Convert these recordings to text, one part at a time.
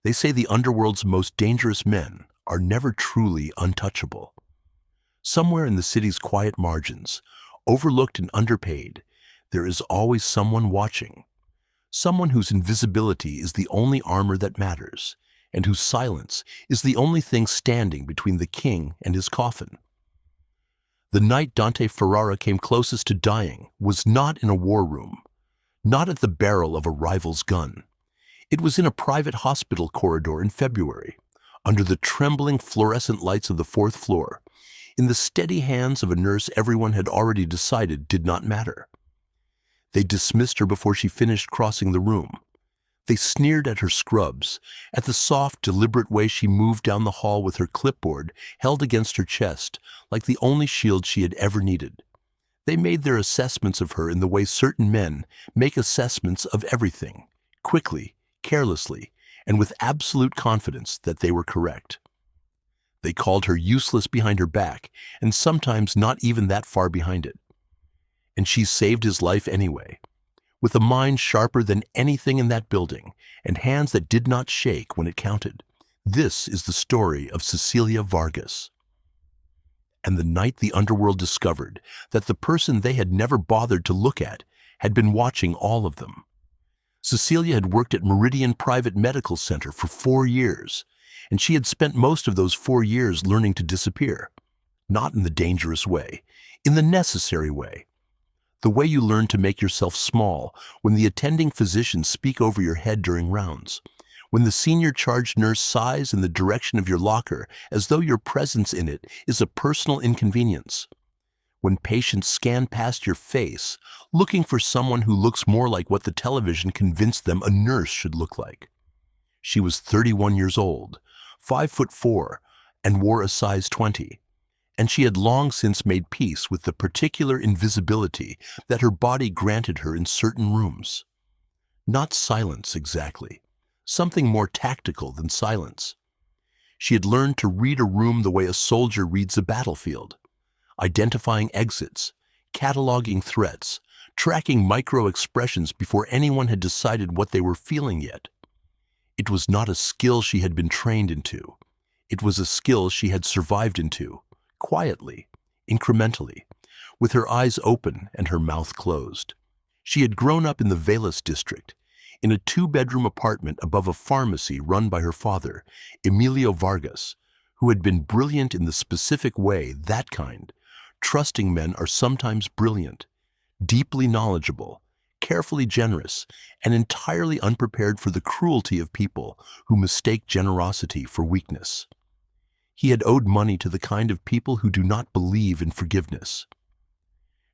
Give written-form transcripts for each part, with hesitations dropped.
They say the underworld's most dangerous men are never truly untouchable. Somewhere in the city's quiet margins, overlooked and underpaid, there is always someone watching. Someone whose invisibility is the only armor that matters, and whose silence is the only thing standing between the king and his coffin. The night Dante Ferrara came closest to dying was not in a war room, not at the barrel of a rival's gun. It was in a private hospital corridor in February, under the trembling fluorescent lights of the fourth floor, in the steady hands of a nurse everyone had already decided did not matter. They dismissed her before she finished crossing the room. They sneered at her scrubs, at the soft, deliberate way she moved down the hall with her clipboard held against her chest, like the only shield she had ever needed. They made their assessments of her in the way certain men make assessments of everything, quickly, carelessly, and with absolute confidence that they were correct. They called her useless behind her back, and sometimes not even that far behind it. And she saved his life anyway, with a mind sharper than anything in that building, and hands that did not shake when it counted. This is the story of Cecilia Vargas. And the night the underworld discovered that the person they had never bothered to look at had been watching all of them. Cecilia had worked at Meridian Private Medical Center for 4 years, and she had spent most of those 4 years learning to disappear. Not in the dangerous way, in the necessary way. The way you learn to make yourself small when the attending physicians speak over your head during rounds, when the senior charge nurse sighs in the direction of your locker as though your presence in it is a personal inconvenience, when patients scan past your face, looking for someone who looks more like what the television convinced them a nurse should look like. She was 31 years old, 5'4", and wore a size 20. And she had long since made peace with the particular invisibility that her body granted her in certain rooms. Not silence exactly, something more tactical than silence. She had learned to read a room the way a soldier reads a battlefield, identifying exits, cataloging threats, tracking micro-expressions before anyone had decided what they were feeling yet. It was not a skill she had been trained into. It was a skill she had survived into. Quietly, incrementally, with her eyes open and her mouth closed. She had grown up in the Velas district, in a 2-bedroom apartment above a pharmacy run by her father, Emilio Vargas, who had been brilliant in the specific way that kind, trusting men are sometimes brilliant, deeply knowledgeable, carefully generous, and entirely unprepared for the cruelty of people who mistake generosity for weakness. He had owed money to the kind of people who do not believe in forgiveness.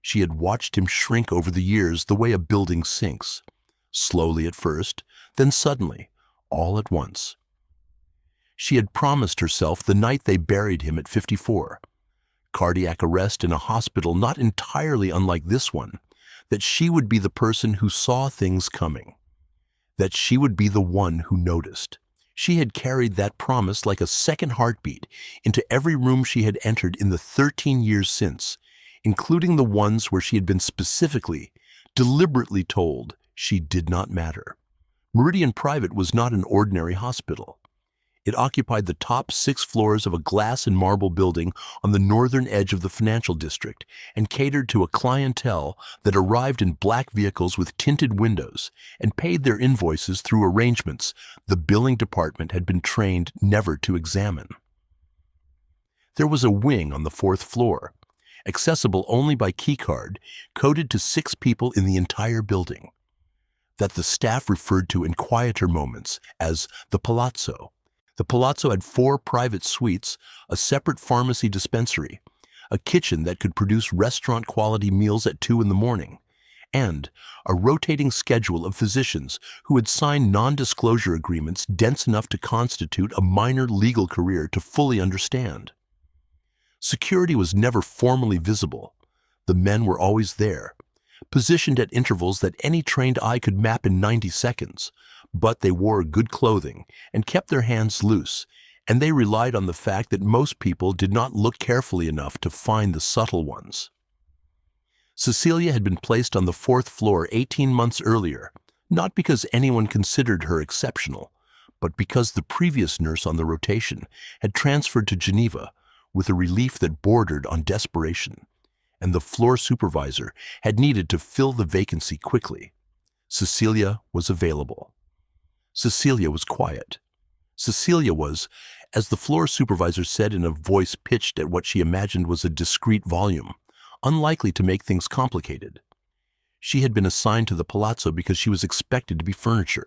She had watched him shrink over the years the way a building sinks, slowly at first, then suddenly, all at once. She had promised herself the night they buried him at 54, cardiac arrest in a hospital not entirely unlike this one, that she would be the person who saw things coming, that she would be the one who noticed. She had carried that promise like a second heartbeat into every room she had entered in the 13 years since, including the ones where she had been specifically, deliberately told she did not matter. Meridian Private was not an ordinary hospital. It occupied the top 6 floors of a glass and marble building on the northern edge of the financial district and catered to a clientele that arrived in black vehicles with tinted windows and paid their invoices through arrangements the billing department had been trained never to examine. There was a wing on the 4th floor, accessible only by keycard, coded to 6 people in the entire building, that the staff referred to in quieter moments as the Palazzo. The Palazzo had 4 private suites, a separate pharmacy dispensary, a kitchen that could produce restaurant-quality meals at 2 in the morning, and a rotating schedule of physicians who had signed non-disclosure agreements dense enough to constitute a minor legal career to fully understand. Security was never formally visible. The men were always there, positioned at intervals that any trained eye could map in 90 seconds, but they wore good clothing and kept their hands loose, and they relied on the fact that most people did not look carefully enough to find the subtle ones. Cecilia had been placed on the 4th floor 18 months earlier, not because anyone considered her exceptional, but because the previous nurse on the rotation had transferred to Geneva with a relief that bordered on desperation, and the floor supervisor had needed to fill the vacancy quickly. Cecilia was available. Cecilia was quiet. Cecilia was, as the floor supervisor said in a voice pitched at what she imagined was a discreet volume, unlikely to make things complicated. She had been assigned to the palazzo because she was expected to be furniture.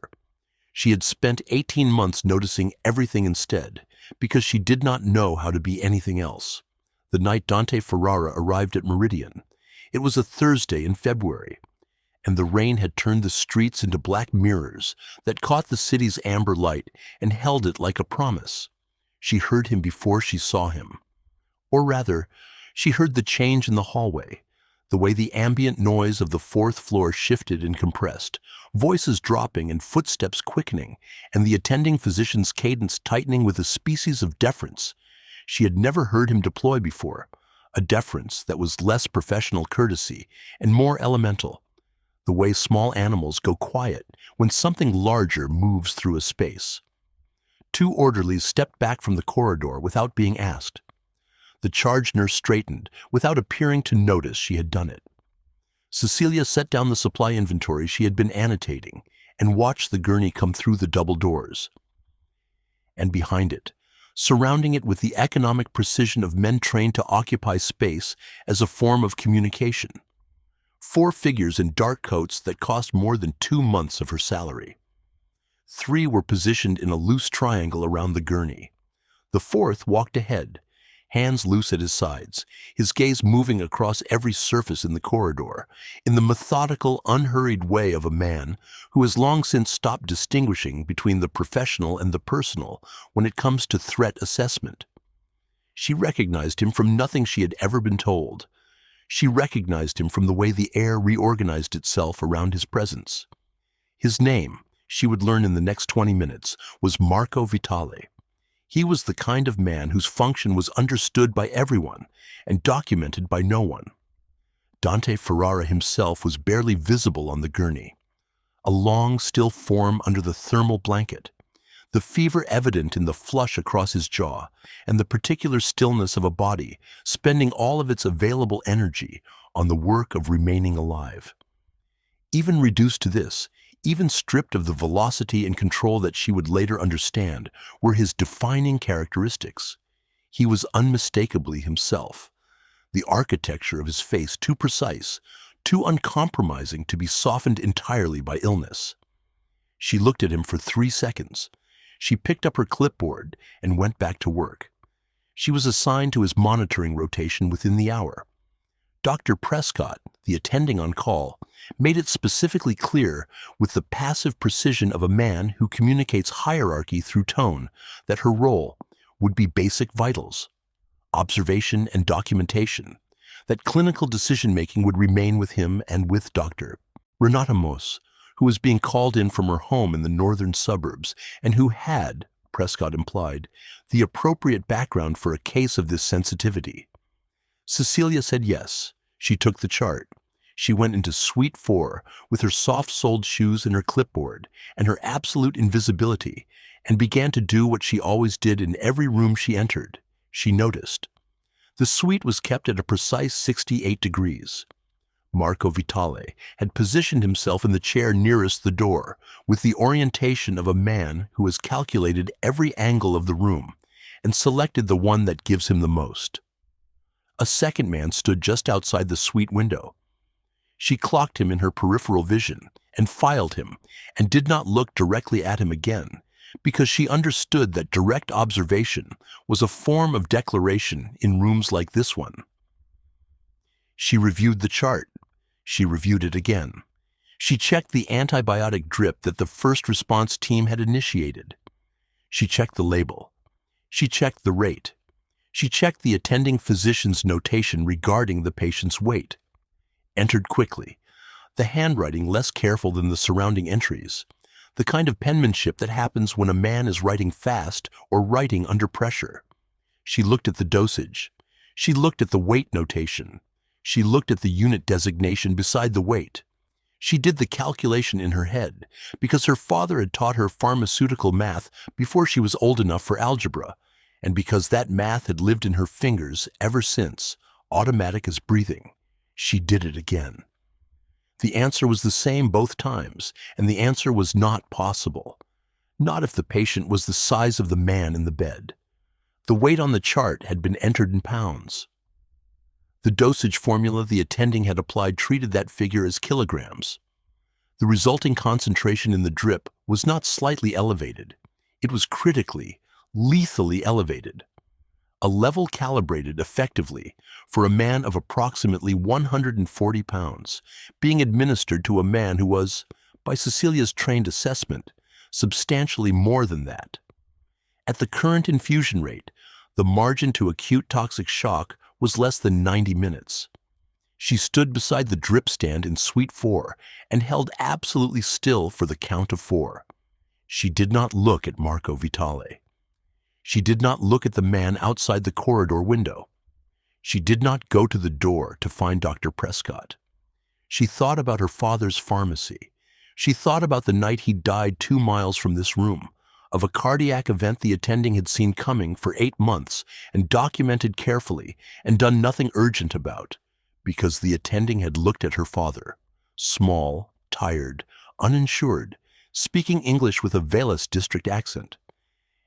She had spent 18 months noticing everything instead, because she did not know how to be anything else. The night Dante Ferrara arrived at Meridian, it was a Thursday in February, and the rain had turned the streets into black mirrors that caught the city's amber light and held it like a promise. She heard him before she saw him. Or rather, she heard the change in the hallway, the way the ambient noise of the fourth floor shifted and compressed, voices dropping and footsteps quickening, and the attending physician's cadence tightening with a species of deference she had never heard him deploy before, a deference that was less professional courtesy and more elemental, the way small animals go quiet when something larger moves through a space. Two orderlies stepped back from the corridor without being asked. The charge nurse straightened without appearing to notice she had done it. Cecilia set down the supply inventory she had been annotating and watched the gurney come through the double doors. And behind it, surrounding it with the economic precision of men trained to occupy space as a form of communication, 4 figures in dark coats that cost more than 2 months of her salary. 3 were positioned in a loose triangle around the gurney. The 4th walked ahead, hands loose at his sides, his gaze moving across every surface in the corridor, in the methodical, unhurried way of a man who has long since stopped distinguishing between the professional and the personal when it comes to threat assessment. She recognized him from nothing she had ever been told. She recognized him from the way the air reorganized itself around his presence. His name, she would learn in the next 20 minutes, was Marco Vitale. He was the kind of man whose function was understood by everyone and documented by no one. Dante Ferrara himself was barely visible on the gurney, a long, still form under the thermal blanket, the fever evident in the flush across his jaw and the particular stillness of a body spending all of its available energy on the work of remaining alive. Even reduced to this, even stripped of the velocity and control that she would later understand, were his defining characteristics. He was unmistakably himself, the architecture of his face too precise, too uncompromising to be softened entirely by illness. She looked at him for 3 seconds. She picked up her clipboard and went back to work. She was assigned to his monitoring rotation within the hour. Dr. Prescott, the attending on call, made it specifically clear, with the passive precision of a man who communicates hierarchy through tone, that her role would be basic vitals, observation and documentation, that clinical decision-making would remain with him and with Dr. Renata Moss, who was being called in from her home in the northern suburbs and who had, Prescott implied, the appropriate background for a case of this sensitivity. Cecilia said yes. She took the chart. She went into Suite 4 with her soft-soled shoes and her clipboard and her absolute invisibility and began to do what she always did in every room she entered. She noticed. The suite was kept at a precise 68 degrees. Marco Vitale had positioned himself in the chair nearest the door with the orientation of a man who has calculated every angle of the room and selected the one that gives him the most. A second man stood just outside the suite window. She clocked him in her peripheral vision and filed him and did not look directly at him again because she understood that direct observation was a form of declaration in rooms like this one. She reviewed the chart. She reviewed it again. She checked the antibiotic drip that the first response team had initiated. She checked the label. She checked the rate. She checked the attending physician's notation regarding the patient's weight. Entered quickly, the handwriting less careful than the surrounding entries, the kind of penmanship that happens when a man is writing fast or writing under pressure. She looked at the dosage. She looked at the weight notation. She looked at the unit designation beside the weight. She did the calculation in her head because her father had taught her pharmaceutical math before she was old enough for algebra, and because that math had lived in her fingers ever since, automatic as breathing. She did it again. The answer was the same both times, and the answer was not possible. Not if the patient was the size of the man in the bed. The weight on the chart had been entered in pounds. The dosage formula the attending had applied treated that figure as kilograms. The resulting concentration in the drip was not slightly elevated. It was critically, lethally elevated. A level calibrated effectively for a man of approximately 140 pounds, being administered to a man who was, by Cecilia's trained assessment, substantially more than that. At the current infusion rate, the margin to acute toxic shock was less than 90 minutes. She stood beside the drip stand in Suite 4 and held absolutely still for the count of 4. She did not look at Marco Vitale. She did not look at the man outside the corridor window. She did not go to the door to find Dr. Prescott. She thought about her father's pharmacy. She thought about the night he died 2 miles from this room, of a cardiac event the attending had seen coming for 8 months and documented carefully and done nothing urgent about, because the attending had looked at her father, small, tired, uninsured, speaking English with a Velas district accent,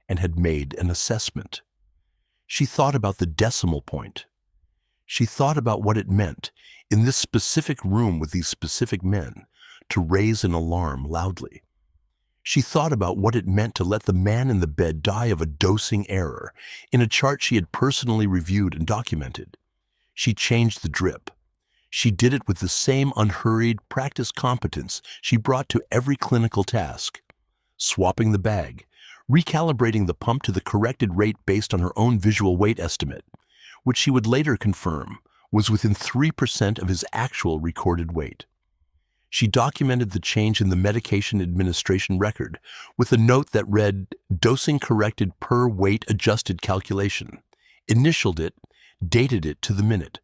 and had made an assessment. She thought about the decimal point. She thought about what it meant, in this specific room with these specific men, to raise an alarm loudly. She thought about what it meant to let the man in the bed die of a dosing error in a chart she had personally reviewed and documented. She changed the drip. She did it with the same unhurried, practiced competence she brought to every clinical task, swapping the bag, recalibrating the pump to the corrected rate based on her own visual weight estimate, which she would later confirm was within 3% of his actual recorded weight. She documented the change in the medication administration record with a note that read, "Dosing corrected per weight adjusted calculation," initialed it, dated it to the minute.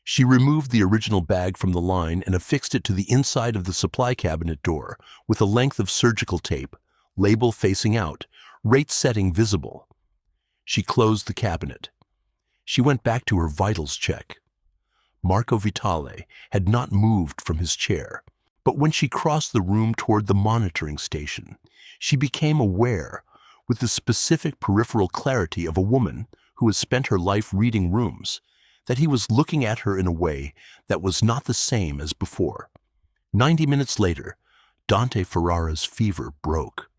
She removed the original bag from the line and affixed it to the inside of the supply cabinet door with a length of surgical tape, label facing out, rate setting visible. She closed the cabinet. She went back to her vitals check. Marco Vitale had not moved from his chair, but when she crossed the room toward the monitoring station, she became aware, with the specific peripheral clarity of a woman who has spent her life reading rooms, that he was looking at her in a way that was not the same as before. 90 minutes later, Dante Ferrara's fever broke.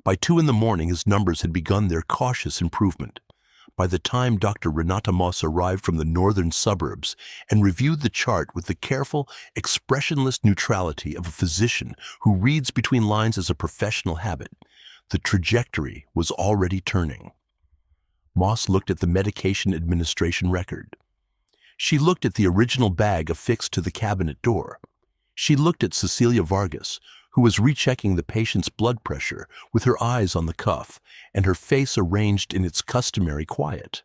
By 2 in the morning, his numbers had begun their cautious improvement. By the time Dr. Renata Moss arrived from the northern suburbs and reviewed the chart with the careful, expressionless neutrality of a physician who reads between lines as a professional habit, the trajectory was already turning. Moss looked at the medication administration record. She looked at the original bag affixed to the cabinet door. She looked at Cecilia Vargas, who was rechecking the patient's blood pressure with her eyes on the cuff and her face arranged in its customary quiet.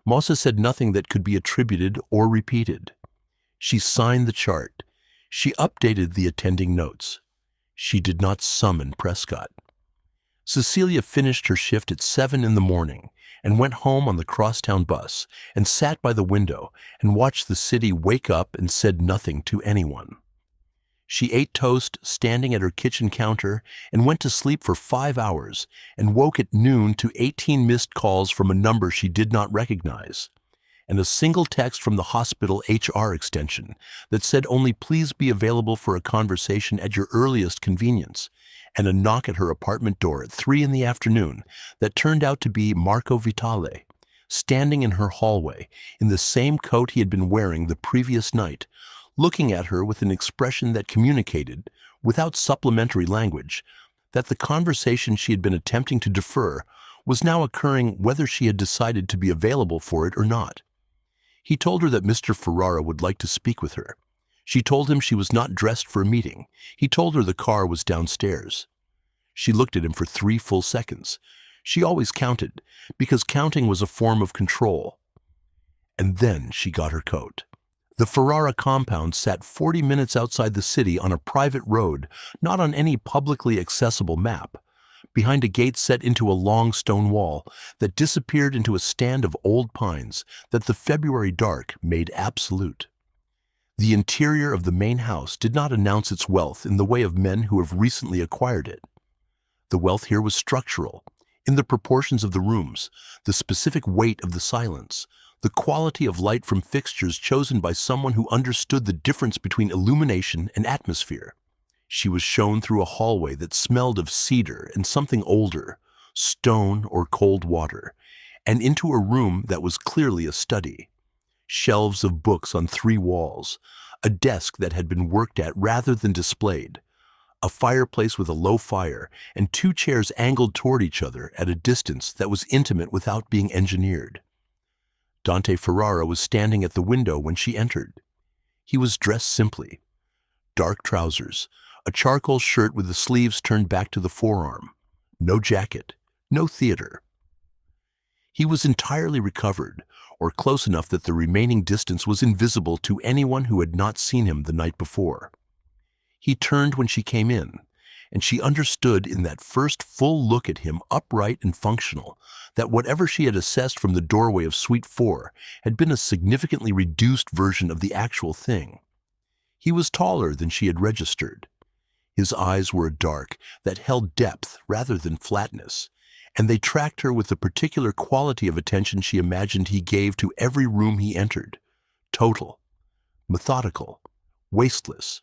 Mossa said nothing that could be attributed or repeated. She signed the chart. She updated the attending notes. She did not summon Prescott. Cecilia finished her shift at 7 in the morning and went home on the crosstown bus and sat by the window and watched the city wake up and said nothing to anyone. She ate toast standing at her kitchen counter and went to sleep for 5 hours and woke at noon to 18 missed calls from a number she did not recognize, and a single text from the hospital HR extension that said only please be available for a conversation at your earliest convenience, and a knock at her apartment door at 3 in the afternoon that turned out to be Marco Vitale, standing in her hallway in the same coat he had been wearing the previous night, looking at her with an expression that communicated, without supplementary language, that the conversation she had been attempting to defer was now occurring whether she had decided to be available for it or not. He told her that Mr. Ferrara would like to speak with her. She told him she was not dressed for a meeting. He told her the car was downstairs. She looked at him for 3 full seconds. She always counted, because counting was a form of control. And then she got her coat. The Ferrara compound sat 40 minutes outside the city on a private road, not on any publicly accessible map, behind a gate set into a long stone wall that disappeared into a stand of old pines that the February dark made absolute. The interior of the main house did not announce its wealth in the way of men who have recently acquired it. The wealth here was structural, in the proportions of the rooms, the specific weight of the silence, the quality of light from fixtures chosen by someone who understood the difference between illumination and atmosphere. She was shown through a hallway that smelled of cedar and something older, stone or cold water, and into a room that was clearly a study. Shelves of books on 3 walls, a desk that had been worked at rather than displayed, a fireplace with a low fire, and 2 chairs angled toward each other at a distance that was intimate without being engineered. Dante Ferrara was standing at the window when she entered. He was dressed simply. Dark trousers, a charcoal shirt with the sleeves turned back to the forearm, no jacket, no theater. He was entirely recovered, or close enough that the remaining distance was invisible to anyone who had not seen him the night before. He turned when she came in, and she understood in that first full look at him, upright and functional, that whatever she had assessed from the doorway of Suite 4 had been a significantly reduced version of the actual thing. He was taller than she had registered. His eyes were dark, that held depth rather than flatness, and they tracked her with the particular quality of attention she imagined he gave to every room he entered. Total, methodical, wasteless.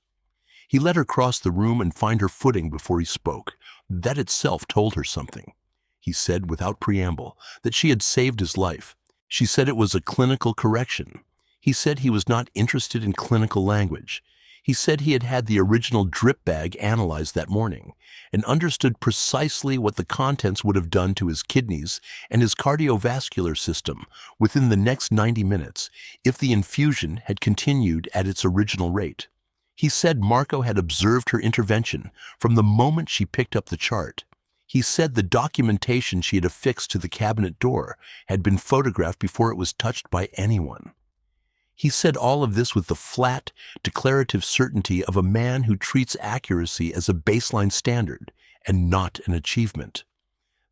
He let her cross the room and find her footing before he spoke. That itself told her something. He said without preamble that she had saved his life. She said it was a clinical correction. He said he was not interested in clinical language. He said he had had the original drip bag analyzed that morning and understood precisely what the contents would have done to his kidneys and his cardiovascular system within the next 90 minutes if the infusion had continued at its original rate. He said Marco had observed her intervention from the moment she picked up the chart. He said the documentation she had affixed to the cabinet door had been photographed before it was touched by anyone. He said all of this with the flat, declarative certainty of a man who treats accuracy as a baseline standard and not an achievement.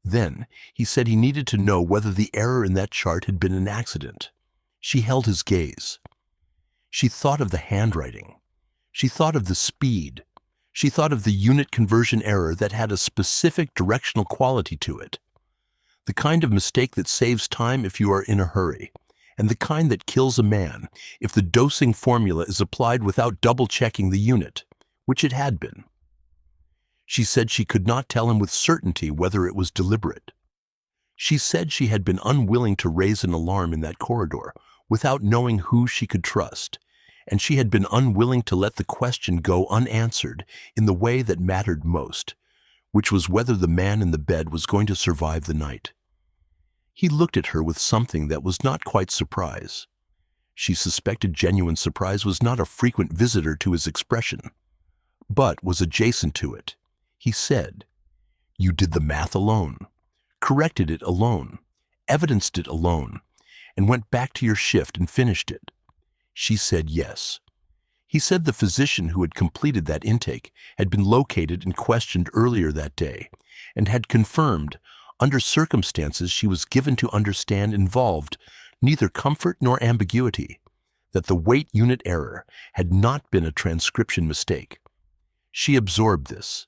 Then, he said he needed to know whether the error in that chart had been an accident. She held his gaze. She thought of the handwriting. She thought of the speed. She thought of the unit conversion error that had a specific directional quality to it. The kind of mistake that saves time if you are in a hurry, and the kind that kills a man if the dosing formula is applied without double-checking the unit, which it had been. She said she could not tell him with certainty whether it was deliberate. She said she had been unwilling to raise an alarm in that corridor without knowing who she could trust, and she had been unwilling to let the question go unanswered in the way that mattered most, which was whether the man in the bed was going to survive the night. He looked at her with something that was not quite surprise. She suspected genuine surprise was not a frequent visitor to his expression, but was adjacent to it. He said, "You did the math alone, corrected it alone, evidenced it alone, and went back to your shift and finished it." She said yes. He said the physician who had completed that intake had been located and questioned earlier that day, and had confirmed, under circumstances she was given to understand involved neither comfort nor ambiguity, that the weight unit error had not been a transcription mistake. She absorbed this.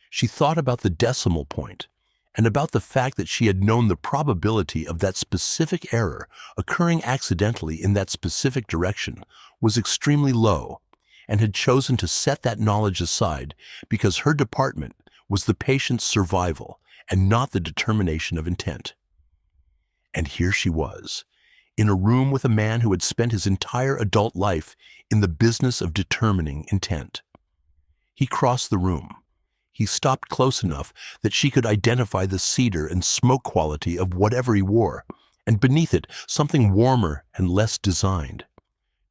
She thought about the decimal point, and about the fact that she had known the probability of that specific error occurring accidentally in that specific direction was extremely low, and had chosen to set that knowledge aside because her department was the patient's survival and not the determination of intent. And here she was, in a room with a man who had spent his entire adult life in the business of determining intent. He crossed the room. He stopped close enough that she could identify the cedar and smoke quality of whatever he wore, and beneath it something warmer and less designed.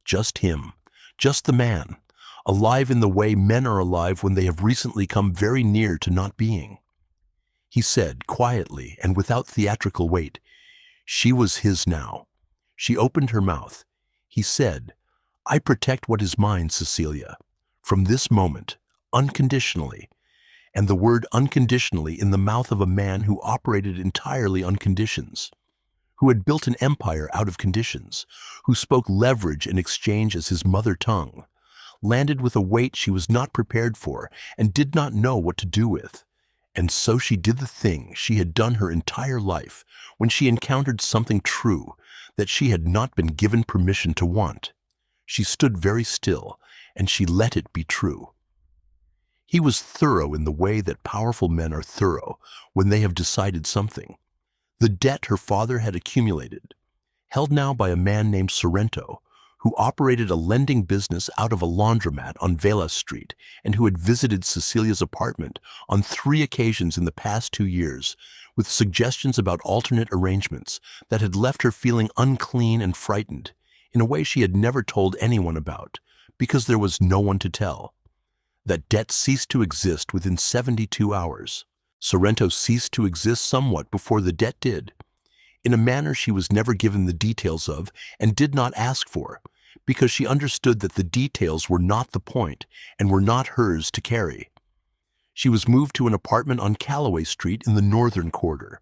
Just him, just the man, alive in the way men are alive when they have recently come very near to not being. He said, quietly and without theatrical weight, she was his now. She opened her mouth. He said, I protect what is mine, Cecilia. From this moment, unconditionally, and the word unconditionally in the mouth of a man who operated entirely on conditions, who had built an empire out of conditions, who spoke leverage and exchange as his mother tongue, landed with a weight she was not prepared for and did not know what to do with. And so she did the thing she had done her entire life when she encountered something true that she had not been given permission to want. She stood very still, and she let it be true. He was thorough in the way that powerful men are thorough when they have decided something. The debt her father had accumulated, held now by a man named Sorrento, who operated a lending business out of a laundromat on Vela Street and who had visited Cecilia's apartment on 3 occasions in the past 2 years, with suggestions about alternate arrangements that had left her feeling unclean and frightened, in a way she had never told anyone about, because there was no one to tell. That debt ceased to exist within 72 hours. Sorrento ceased to exist somewhat before the debt did, in a manner she was never given the details of and did not ask for, because she understood that the details were not the point and were not hers to carry. She was moved to an apartment on Calloway Street in the northern quarter,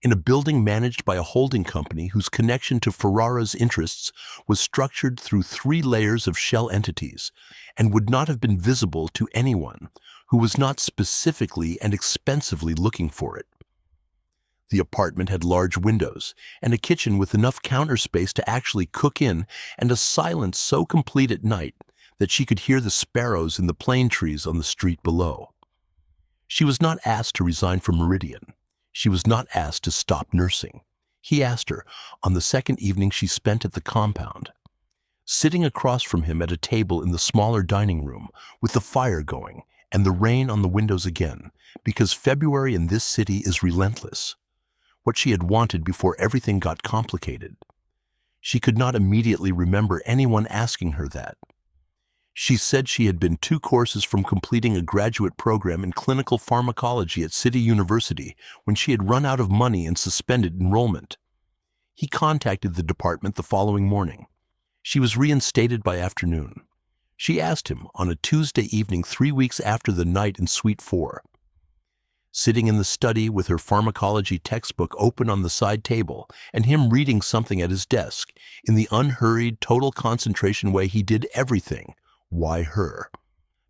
in a building managed by a holding company whose connection to Ferrara's interests was structured through 3 layers of shell entities and would not have been visible to anyone who was not specifically and expensively looking for it. The apartment had large windows and a kitchen with enough counter space to actually cook in, and a silence so complete at night that she could hear the sparrows in the plane trees on the street below. She was not asked to resign from Meridian. She was not asked to stop nursing. He asked her on the second evening she spent at the compound, sitting across from him at a table in the smaller dining room with the fire going and the rain on the windows again, because February in this city is relentless. What she had wanted before everything got complicated. She could not immediately remember anyone asking her that. She said she had been 2 courses from completing a graduate program in clinical pharmacology at City University when she had run out of money and suspended enrollment. He contacted the department the following morning. She was reinstated by afternoon. She asked him on a Tuesday evening 3 weeks after the night in Suite 4. Sitting in the study with her pharmacology textbook open on the side table and him reading something at his desk, in the unhurried, total concentration way he did everything, why her?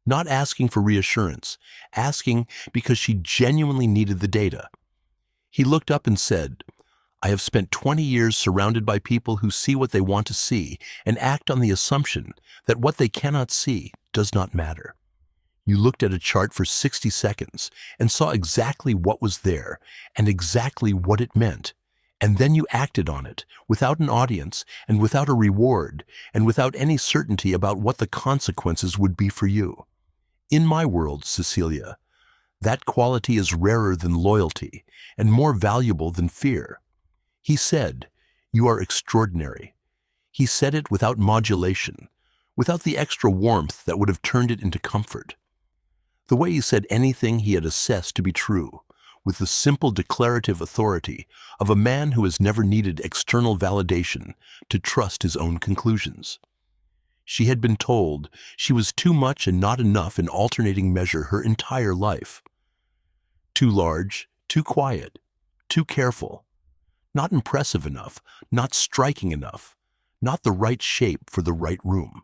Not asking for reassurance, asking because she genuinely needed the data. He looked up and said, I have spent 20 years surrounded by people who see what they want to see and act on the assumption that what they cannot see does not matter. You looked at a chart for 60 seconds and saw exactly what was there and exactly what it meant, and then you acted on it without an audience and without a reward and without any certainty about what the consequences would be for you. In my world, Cecilia, that quality is rarer than loyalty and more valuable than fear. He said, you are extraordinary. He said it without modulation, without the extra warmth that would have turned it into comfort. The way he said anything he had assessed to be true, with the simple declarative authority of a man who has never needed external validation to trust his own conclusions. She had been told she was too much and not enough in alternating measure her entire life. Too large, too quiet, too careful, not impressive enough, not striking enough, not the right shape for the right room.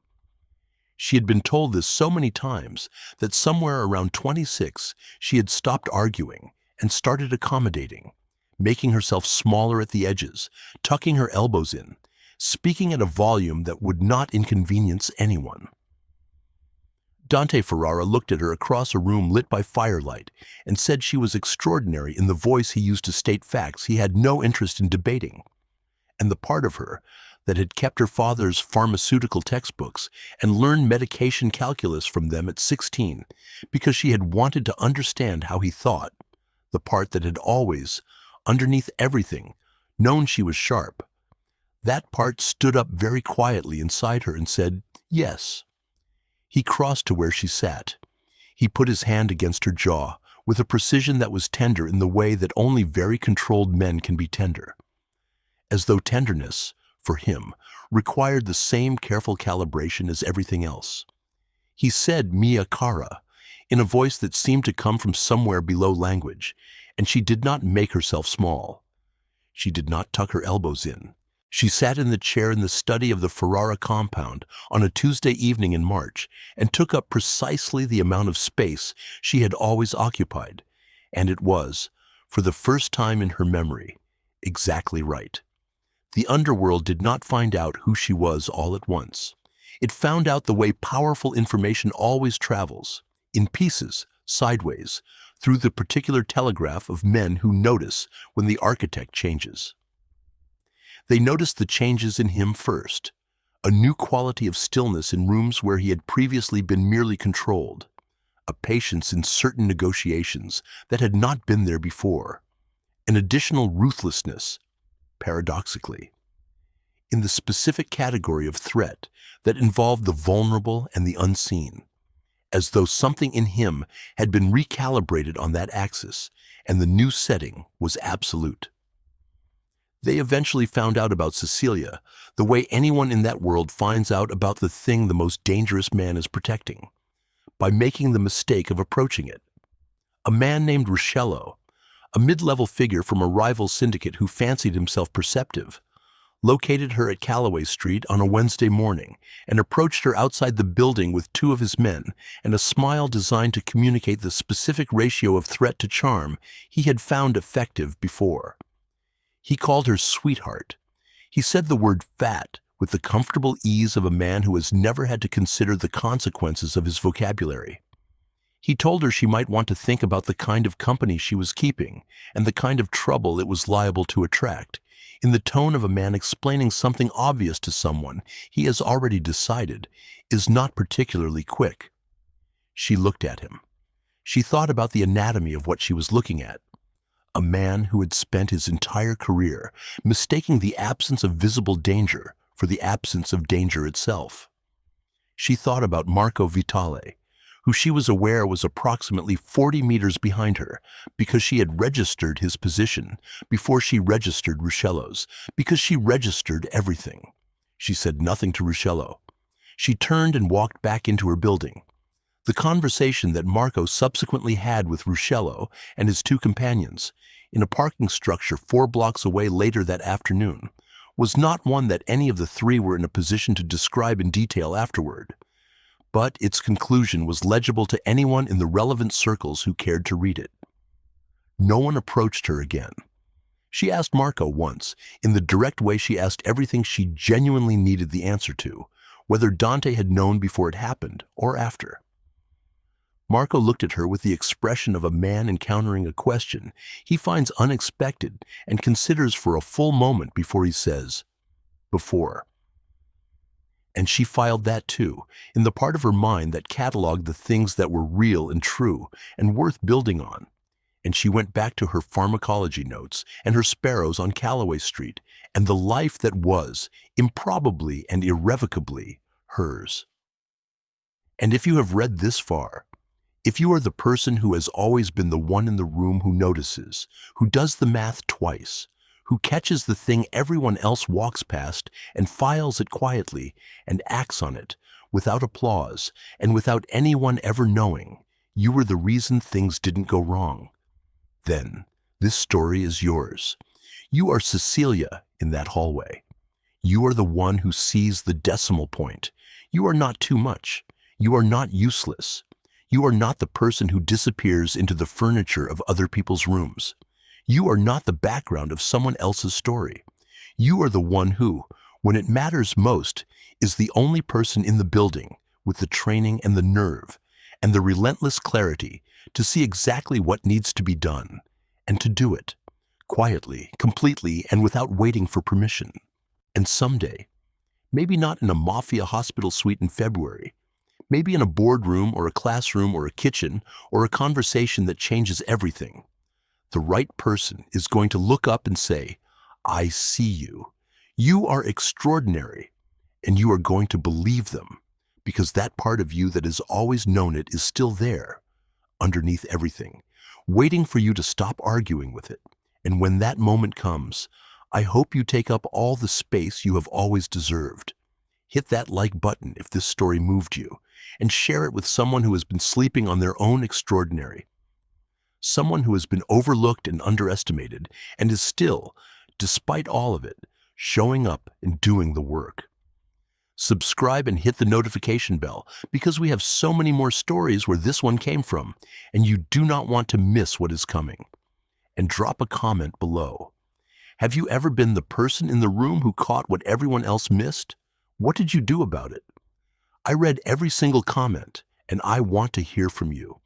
She had been told this so many times that somewhere around 26 she had stopped arguing and started accommodating, making herself smaller at the edges, tucking her elbows in, speaking at a volume that would not inconvenience anyone. Dante Ferrara looked at her across a room lit by firelight and said she was extraordinary in the voice he used to state facts he had no interest in debating, and the part of her that had kept her father's pharmaceutical textbooks and learned medication calculus from them at 16 because she had wanted to understand how he thought, the part that had always, underneath everything, known she was sharp. That part stood up very quietly inside her and said, yes. He crossed to where she sat. He put his hand against her jaw with a precision that was tender in the way that only very controlled men can be tender. As though tenderness, for him, required the same careful calibration as everything else. He said Mia cara in a voice that seemed to come from somewhere below language, and she did not make herself small. She did not tuck her elbows in. She sat in the chair in the study of the Ferrara compound on a Tuesday evening in March and took up precisely the amount of space she had always occupied, and it was, for the first time in her memory, exactly right. The underworld did not find out who she was all at once. It found out the way powerful information always travels, in pieces, sideways, through the particular telegraph of men who notice when the architect changes. They noticed the changes in him first, a new quality of stillness in rooms where he had previously been merely controlled, a patience in certain negotiations that had not been there before, an additional ruthlessness, paradoxically, in the specific category of threat that involved the vulnerable and the unseen, as though something in him had been recalibrated on that axis and the new setting was absolute. They eventually found out about Cecilia the way anyone in that world finds out about the thing the most dangerous man is protecting, by making the mistake of approaching it. A man named Ruscello, a mid-level figure from a rival syndicate who fancied himself perceptive, located her at Calloway Street on a Wednesday morning and approached her outside the building with two of his men and a smile designed to communicate the specific ratio of threat to charm he had found effective before. He called her sweetheart. He said the word fat with the comfortable ease of a man who has never had to consider the consequences of his vocabulary. He told her she might want to think about the kind of company she was keeping and the kind of trouble it was liable to attract, in the tone of a man explaining something obvious to someone he has already decided is not particularly quick. She looked at him. She thought about the anatomy of what she was looking at. A man who had spent his entire career mistaking the absence of visible danger for the absence of danger itself. She thought about Marco Vitale, who she was aware was approximately 40 meters behind her because she had registered his position before she registered Ruscello's, because she registered everything. She said nothing to Ruscello. She turned and walked back into her building. The conversation that Marco subsequently had with Ruscello and his two companions in a parking structure 4 blocks away later that afternoon was not one that any of the three were in a position to describe in detail afterward, but its conclusion was legible to anyone in the relevant circles who cared to read it. No one approached her again. She asked Marco once, in the direct way she asked everything she genuinely needed the answer to, whether Dante had known before it happened or after. Marco looked at her with the expression of a man encountering a question he finds unexpected and considers for a full moment before he says, "Before." And she filed that too, in the part of her mind that cataloged the things that were real and true and worth building on. And she went back to her pharmacology notes and her sparrows on Calloway Street and the life that was, improbably and irrevocably, hers. And if you have read this far, if you are the person who has always been the one in the room who notices, who does the math twice, who catches the thing everyone else walks past and files it quietly and acts on it without applause and without anyone ever knowing, you were the reason things didn't go wrong. Then this story is yours. You are Cecilia in that hallway. You are the one who sees the decimal point. You are not too much. You are not useless. You are not the person who disappears into the furniture of other people's rooms. You are not the background of someone else's story. You are the one who, when it matters most, is the only person in the building with the training and the nerve and the relentless clarity to see exactly what needs to be done and to do it, quietly, completely, and without waiting for permission. And someday, maybe not in a Mafia hospital suite in February, maybe in a boardroom or a classroom or a kitchen or a conversation that changes everything, the right person is going to look up and say, "I see you. You are extraordinary," and you are going to believe them because that part of you that has always known it is still there, underneath everything, waiting for you to stop arguing with it. And when that moment comes, I hope you take up all the space you have always deserved. Hit that like button if this story moved you, and share it with someone who has been sleeping on their own extraordinary. Someone who has been overlooked and underestimated and is still, despite all of it, showing up and doing the work. Subscribe and hit the notification bell because we have so many more stories where this one came from, and you do not want to miss what is coming. And drop a comment below. Have you ever been the person in the room who caught what everyone else missed? What did you do about it? I read every single comment, and I want to hear from you.